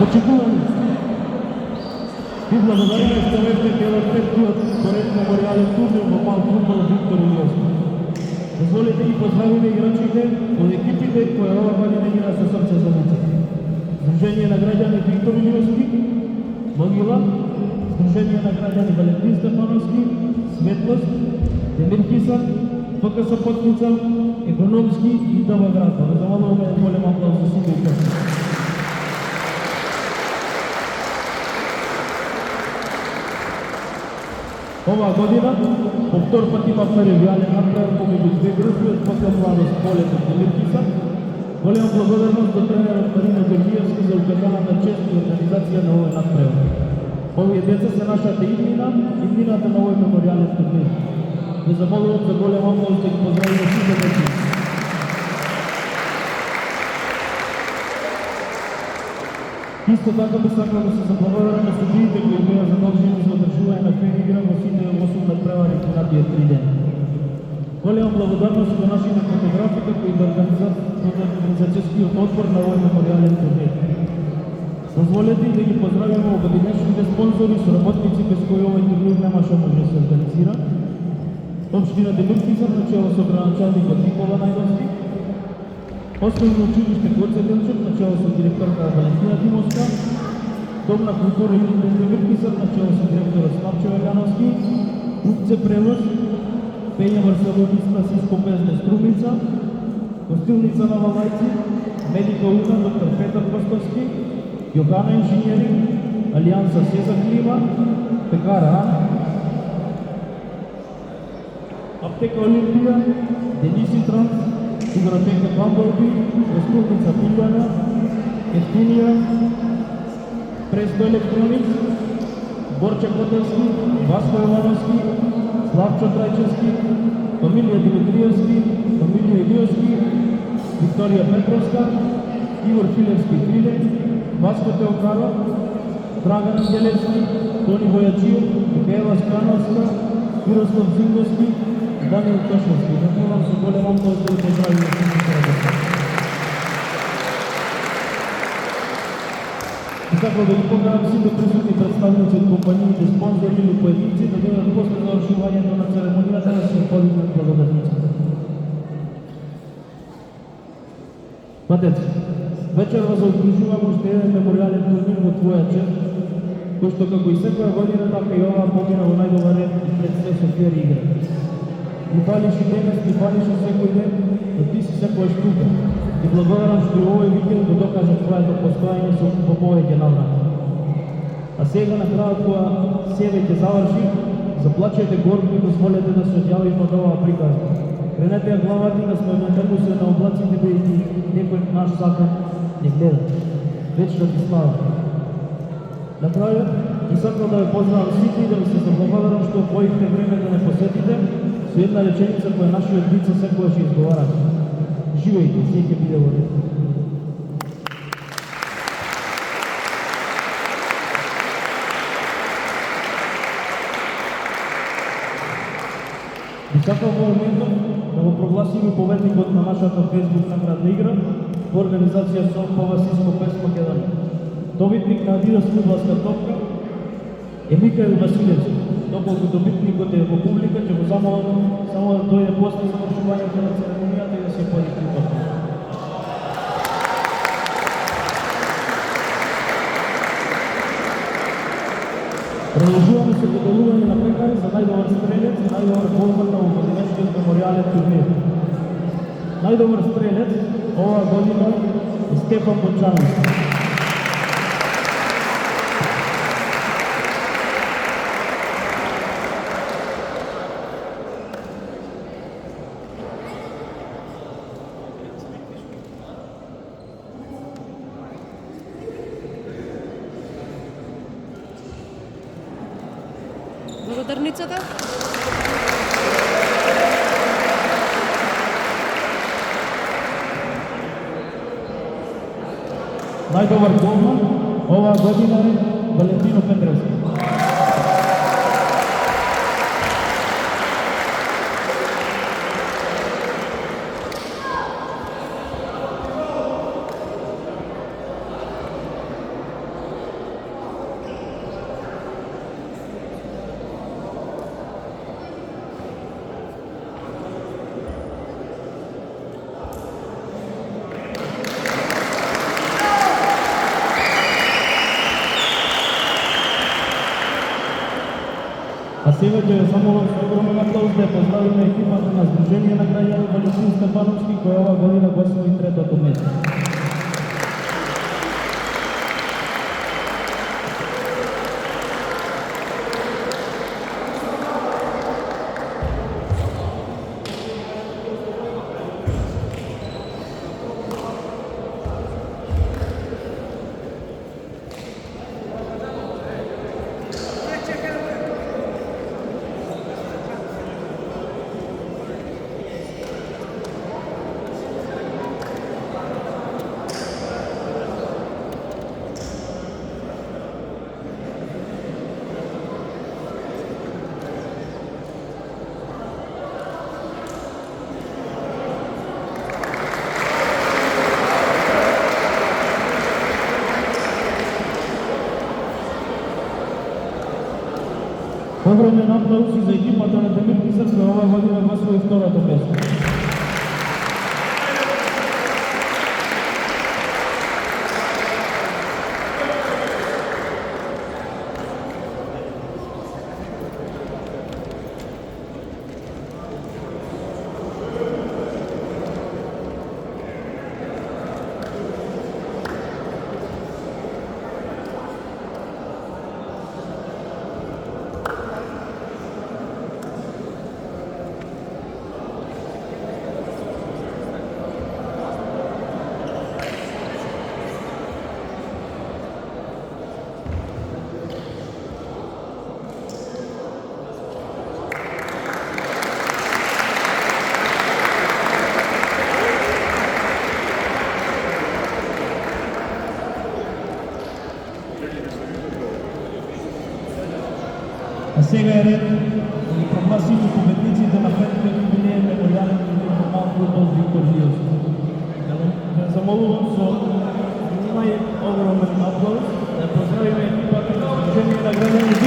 Почитувани, и благодарение ставете дел петиот поред мемориален турнир во мал фудбал Виктор Илиевски. Дозволете ги поздравиме играчите од екипите кои ова година игра со срце за лице. Сдружение на граѓани Виктор Илиевски, Могила, Сдружение на граѓани Валентин Стефановски, Светлост, Демир Кисан, ФКС Потница, Економски и ДБ Град. Замолуваме голем аплауз за сите учесници. Оваа година, по втор пат има ревијален надпревар помеѓу две групи од ФК Младост Полет и Демир Кисан. Голема благодарност до тренерот Марина Георгиевски за укажаната чест и организација на овој надпревар. Овие деца се нашата иднина, иднината на овој мемориален турнир. Ве замолувам за голем аплауз да ги поздравиме сите деца. Исто така би сакал да се заблагодарам на судиите кои беа задолжени за одржување на фер игра во сите 8 надпревари на тие 3 дена. Голема благодарност до нашите фотографите кои до организацијскиот одбор на овој мемориален турнир. Дозволете и да ги поздравиме обединечните спонзори, соработници без кои овој турнир немаше може да се организира. Општина Демир Кисан на чело со градоначалникот Никола Најдовски, Основно училиште Гоце Делчев на чело со директорка Валентина Тимовска, Дом на култура и Демир Кисан на чело со директорот Славчо Велјановски, Упце Превоз, Пења Марселовиста Сиско Безне Струмица, Гостилница на Валајци, Медика Уна доктор Петар Костовски, Јогана Инжинјеринг, Алијанса Сезар Клима, Пекара Ан, Аптека Олимпија, Дениси Транс, Игротека Бамболби, Гостилница Пилјана, Ефтинија, Престо Електроникс, Борче Котелски, Васко Јовановски, Славчо Трајчевски, Фамилија Димитриевски, Фамилија Илиевски, Викторија Петровска, Ивор Филевски Филе, Васко Теокаров, Драган Ангелевски, Тони Војачиев, Михаела Скановска, Мирослав Зинговски, Даниел Тошевски. Замолувам со голем аплауз да ги поздравиме сите работи. И сакам да ги поканам сите присутни представници од компаниите, спонзори или поединци да дојдат после завршувањето на церемонијата да се подигнат благодарниците. Батеци, вечерва заокружуваме уште еден мемориален турнир во твоја чест, кој што како и секоја година, така и оваа помина во најдобар ред и пред се со фер игра. Ни фалиш и денес, ни фалиш и секој ден, но ти си секојаш тука. И благодарам што и овој викенд го докажа твоето постојање со по повеќе наврати. А сега на крајот кога себе ќе заврши, заплачете горко и дозволете да се одјавиме од оваа приказна. Кренете ја главата и да сме однетаку се на облаците бидејќи некој наш закон не гледа. Вечна ти слава. На крајот, и сакам да ве поздравам сите и да ви се заблагодарам што отвоихте време да не посетите со една реченица која нашиот Бица секогаш ја изговара. Живејте, сите ќе биде во ред. И сакам во моментот да го прогласиме победникот на нашата фејсбук наградна игра во организација со Сиско Пес Македонија. Добитник на Адидас фудбалска топка е Микаел Василевски. Доколку добитникот е во публика, ќе го замолам само да дојде после завршувањето на церемонијата и да се подигне топка. Продолжуваме со доделување на прекари за најдобар стрелец и најдобар голман на обединечкиот мемориален турнир. Најдобар стрелец оваа година е Стефан Бончановски. Благодарницата. Најдобар голман оваа година е Валентино Петревски. сега ќе ве замолам со огромен аплауз да ја поздравиме екипата на Сдружение на граѓани Валентин Стефановски, која ова година го освои третото место. Огромен аплауз и за екипата на Демир Писар, која ова година го освои второто место. А сега е ред да ги прогласиме победниците на петите юбилеен мемориален турнир во мал фудбал Виктор Лиос. Да замолувам со огромен аплауз да поздравиме екипата на Сдружение на граѓани